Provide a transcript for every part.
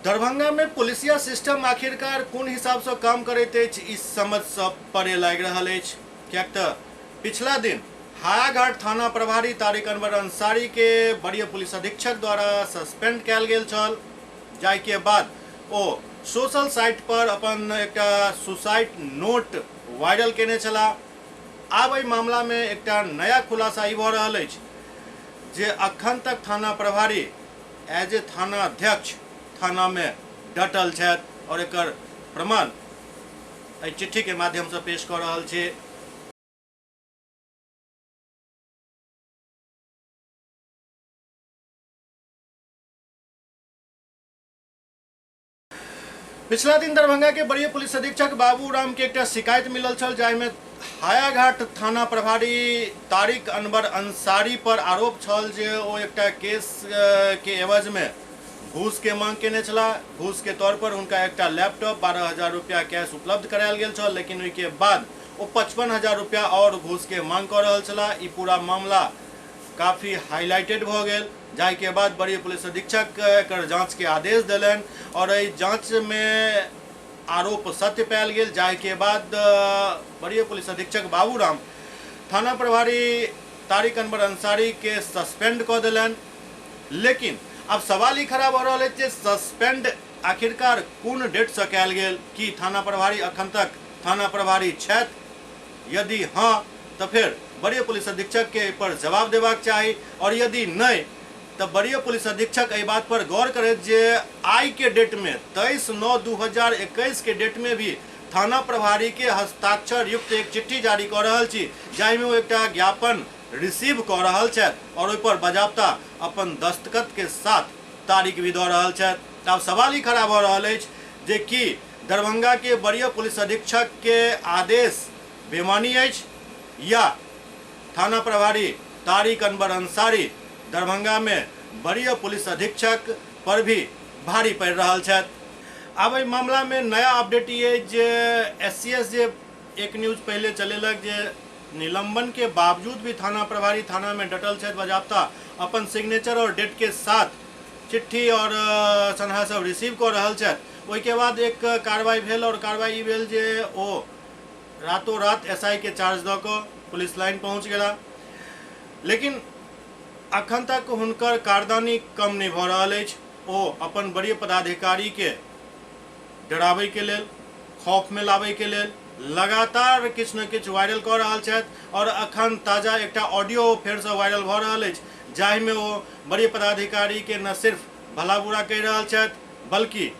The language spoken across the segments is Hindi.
दरभंगा में पुलिसिया सिस्टम आखिरकार कोन हिसाब से काम करैत अछि ई समझ सब पड़े लागि रहल अछि। कियाक तऽ पिछला दिन हायाघाट थाना प्रभारी तारिक अनवर अंसारी के वरीय पुलिस अधीक्षक द्वारा सस्पेंड कयल गेल छल, जाहि के बाद ओ सोशल साइट पर अपन एकटा सुसाइड नोट वायरल केने छलाह। आब एहि मामला में एकटा नया खुलासा ई भऽ रहल अछि जे अखन तक थाना प्रभारी एज ए थाना अध्यक्ष थाना में डटल छथि और एकर प्रमाण एहि चिट्ठी के माध्यम से पेश कऽ रहल छी। पिछला दिन दरभंगा के वरीय पुलिस अधीक्षक बाबू राम के एक शिकायत मिलल छल, जाहिमे हायाघाट थाना प्रभारी तारिक अनवर अंसारी पर आरोप छल जे ओ एकटा केस के एवज में घूस के मांग केने छला। घूस के तौर पर उनका एकटा लैपटॉप 12,000 रुपया कैश उपलब्ध करायल गेल छल, लेकिन ओहिके बाद ओ 55,000 रुपया और घूस के मांग कर रहल छला। ई पूरा मामला काफी हाईलाइटेड भ गेल, जाहि के बाद वरीय पुलिस अधीक्षक एकर जांच के आदेश दिलन और एहि जांच में आरोप सत्य पायल गेल, जाहि के बाद वरीय पुलिस अधीक्षक बाबू राम थाना प्रभारी तारिक अनवर अंसारी के सस्पेंड कऽ देलन। लेकिन अब सवाल ई खड़ा भऽ रहल अछि जे सस्पेंड आखिरकार कोन डेट से कयल गेल, की थाना प्रभारी अखन तक थाना प्रभारी छथि? यदि हाँ तो फिर वरीय पुलिस अधीक्षक के पर जवाब देबाक चाही, और यदि नहीं तो वरीय पुलिस अधीक्षक एहि बात पर गौर करैत जे आई के डेट में 23/9/2021 के डेट में भी थाना प्रभारी के हस्ताक्षर युक्त एक चिट्ठी जारी कऽ रहल छी, जाहि में वो एकटा ज्ञापन रिसीव कऽ रहल छथि और ओहि पर बजाबता अपन दस्तखत के साथ तारीख भी दऽ रहल छथि। आब सवाल ई खड़ा भऽ रहल अछि जे कि दरभंगा के वरीय पुलिस अधीक्षक के आदेश बेमानी अछि या थाना प्रभारी तारिक अनवर अंसारी दरभंगा में वरीय पुलिस अधीक्षक पर भी भारी पड़ि रहल छथि। आब एहि मामला में नया अपडेट ये जे SCS जे एक न्यूज पहले चलेलक जे निलंबन के बावजूद भी थाना प्रभारी थाना में डटल छथि, बजाबता अपन सिग्नेचर और डेट के साथ चिट्ठी और सनहा सब रिसीव कऽ रहल छथि। ओहि के बाद एक कार्रवाई भेल और कार्रवाई ई भेल जे ओ रातों रात SI के चार्ज दऽ कऽ पुलिस लाइन पहुँच गेला, लेकिन अखन तक हुनकर कारदानी कम नहीं भऽ रहल अछि। ओ अपन वरीय पदाधिकारी के डराबै के लेल, खौफ में लाबै के लेल लगातार किछु न किछु वायरल कऽ रहल छथि और अखन ताजा एकटा ऑडियो फेर से वायरल भऽ रहल अछि, जाहि में ओ वरीय पदाधिकारी के न सिर्फ भला बुरा कहि रहल छथि बल्कि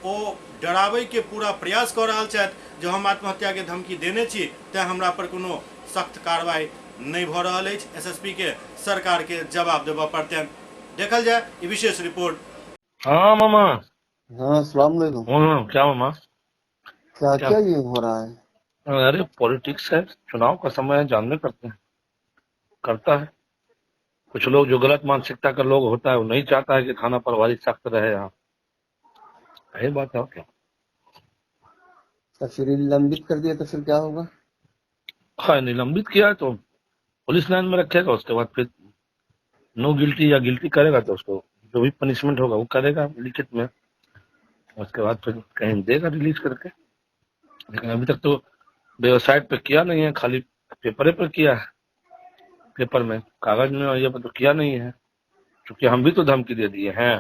ओ डराबै के पूरा प्रयास कऽ रहल छथि जो हम आत्महत्या के धमकी देने छी तैं हमरा पर कोनो सख्त कार्रवाई नहीं भऽ रहल अछि। SSP के सरकार के जवाब देबऽ पड़तनि। देखल जाए ये विशेष रिपोर्ट। हाँ मामा। हाँ अस्सलाम वालेकुम। हाँ क्या मामा? क्या क्या? क्या ये हो रहा है? अरे पॉलिटिक्स है, चुनाव का समय है, जानने करते हैं, करता है। कुछ लोग जो गलत मानसिकता का लोग होता है वो नहीं चाहता है कि थाना प्रभारी सख्त रहे यहाँ। यही बात है और क्या। तो फिर निलंबित कर दिया तो फिर क्या होगा? हाँ निलंबित किया है तो पुलिस लाइन में रखेगा, उसके बाद फिर नो गिल्टी या गिल्टी करेगा तो उसको जो भी पनिशमेंट होगा वो करेगा लिखित में, उसके बाद फिर कहीं देगा रिलीज करके। लेकिन अभी तक तो वेबसाइट पे किया नहीं है, खाली पेपर पर किया है, पेपर में कागज में और ये तो किया नहीं है, क्योंकि हम भी तो धमकी दे दिए हैं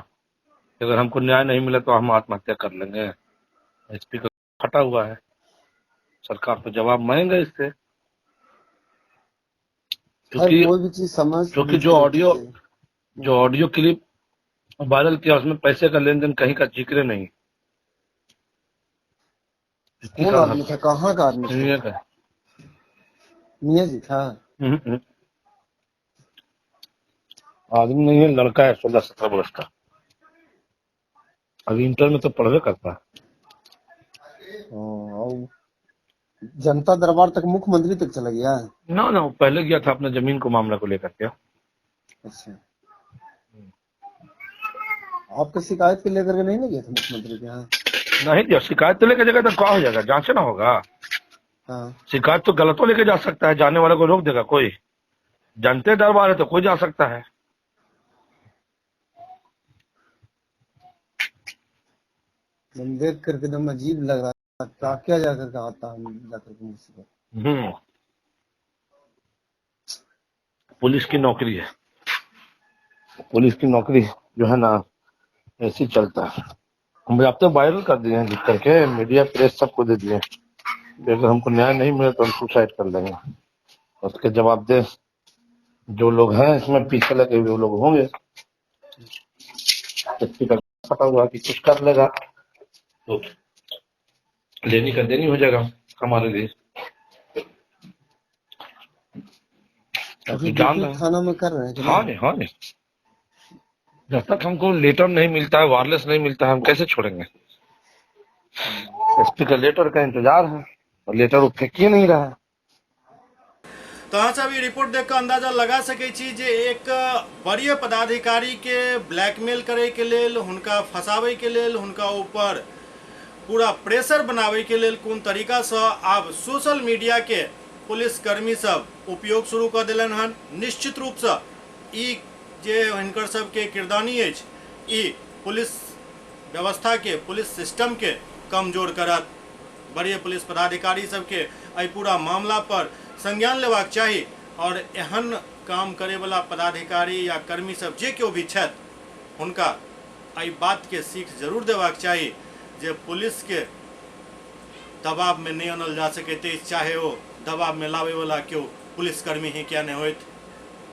अगर हमको न्याय नहीं मिला तो हम आत्महत्या कर लेंगे। SP का फटा हुआ है, सरकार तो जवाब मांगेगा इससे, हर क्योंकि कोई भी चीज समझ क्योंकि बूझ के होती है। जो ऑडियो क्लिप वायरल किया उसमें पैसे का लेन देन कहीं का जिक्र नहीं। कौन आदमी था, कहाँ का आदमी था? मियाँ जी था? आदमी नहीं है, लड़का है 16-17 वर्ष का, अभी इंटर में तो पढ़वे करता है। और जनता दरबार तक मुख्यमंत्री तक चला गया? ना वो पहले गया था अपने जमीन को मामला को लेकर के। अच्छा, आपका शिकायत के लेकर के नहीं ना गया था मुख्यमंत्री के यहाँ? नहीं दिया, शिकायत तो लेकर जाएगा तो क्या हो जाएगा, जांच ना होगा। हाँ। शिकायत तो गलतों लेके जा सकता है, जाने वाले को रोक देगा कोई? जनते दरबार है तो कोई जा सकता है। एकदम देख करके एकदम अजीब लग रहा था, क्या जाकर के आता है जाकर के मुझसे। पुलिस की नौकरी है, पुलिस की नौकरी जो है ना ऐसे ही चलता है। हम अब तो वायरल कर दिए हैं लिख करके, मीडिया प्रेस सबको दे दिए। अगर हमको न्याय नहीं मिले तो हम सुसाइड कर लेंगे। उसके जवाब दे जो लोग हैं इसमें पीछे लगे हुए वो लोग होंगे। स्पीकर पता हुआ कि कुछ कर लेगा तो लेनी का देनी हो जाएगा हमारे लिए। अभी जान ड्यूटी थाना में कर रहे हैं कि हाँ नहीं, हाँ नहीं, जब तक हमको लेटर नहीं मिलता है, वायरलेस नहीं मिलता है, हम कैसे छोड़ेंगे। एसपी का लेटर का इंतजार है और लेटर वो फेंक ही नहीं रहा है। तो अहाँ सब ई रिपोर्ट देख के अंदाजा लगा सकै छी जे एक वरीय पदाधिकारी के ब्लैकमेल करे के लेल, हुनका फंसावे के लेल, हुनका ऊपर पूरा प्रेशर बनावे के लेल कोन तरीका से आब सोशल मीडिया के पुलिस कर्मी सब उपयोग शुरू कर दिलन हन। निश्चित रूप से ई जे हिनकर सब के किरदानी अछि, ई पुलिस व्यवस्था के, पुलिस सिस्टम के कमजोर करत। वरीय पुलिस पदाधिकारी सबके एहि पूरा मामला पर संज्ञान लेबाक चाही और एहन काम करे वाला पदाधिकारी या कर्मी सब जे केओ भी छथि हुनका एहि बात के सीख जरूर देबाक चाही जे पुलिस के दबाव में नहीं आनल जा सकैत अछि, चाहे वो दबाव में लावे वाला केओ पुलिसकर्मी ही क्या नहीं होइत।